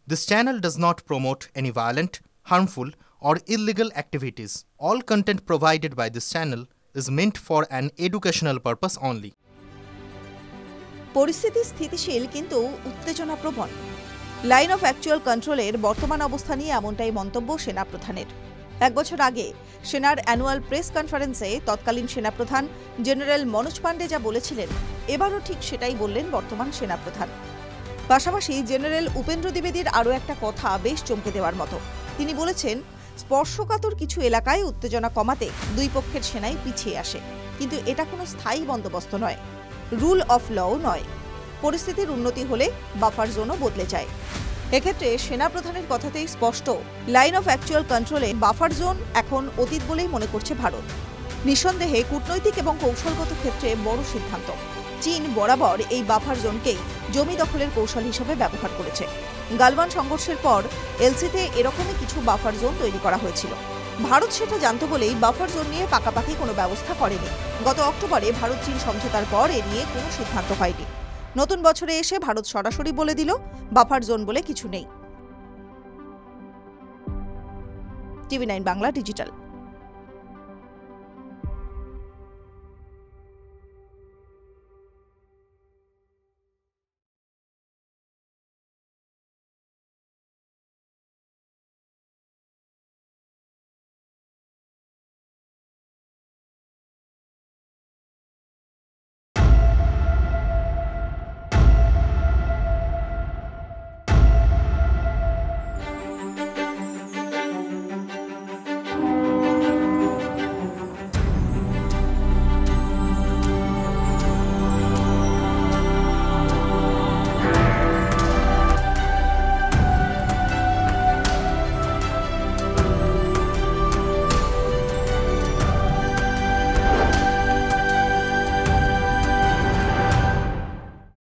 This channel does not promote any violent, harmful, or illegal activities. All content provided by this channel is meant for an educational purpose only. পরিস্থিতি স্থিতিশীল কিন্তু উত্তেজনাপ্রবণ। Line of actual কন্ট্রোলের বর্তমান অবস্থা নিয়ে এমনটাই মন্তব্য সেনাপ্রধানের। এক বছর আগে সেনার অ্যানুয়াল প্রেস কনফারেন্সে তৎকালীন সেনাপ্রধান জেনারেল মনোজ পাণ্ডে যা বলেছিলেন, এবারও ঠিক সেটাই বললেন বর্তমান সেনাপ্রধান। পাশাপাশি জেনারেল উপেন্দ্র দ্বিবেদীর আরও একটা কথা বেশ চমকে দেওয়ার মতো। তিনি বলেছেন, স্পর্শকাতর কিছু এলাকায় উত্তেজনা কমাতে দুই পক্ষের সেনাই পিছিয়ে আসে, কিন্তু এটা কোনো স্থায়ী বন্দোবস্ত নয়, রুল অফ লও নয়। পরিস্থিতির উন্নতি হলে বাফার জোনও বদলে যায়। এক্ষেত্রে সেনাপ্রধানের কথাতেই স্পষ্ট, লাইন অফ অ্যাকচুয়াল কন্ট্রোলে বাফার জোন এখন অতীত বলেই মনে করছে ভারত। নিঃসন্দেহে কূটনৈতিক এবং কৌশলগত ক্ষেত্রে বড় সিদ্ধান্ত। চীন বরাবর এই বাফার জোনকেই জমি দখলের কৌশল হিসেবে ব্যবহার করেছে। গালওয়ান সংঘর্ষের পর এলসিতে এরকমই কিছু বাফার জোন তৈরি করা হয়েছিল। ভারত সেটা জানত বলেই বাফার জোন নিয়ে পাকাপাকি কোনো ব্যবস্থা করেনি। গত অক্টোবরে ভারত চীন সমঝোতার পর এ নিয়ে কোনো সিদ্ধান্ত হয়নি। নতুন বছরে এসে ভারত সরাসরি বলে দিল, বাফার জোন বলে কিছু নেই। টিভি9 বাংলা ডিজিটাল।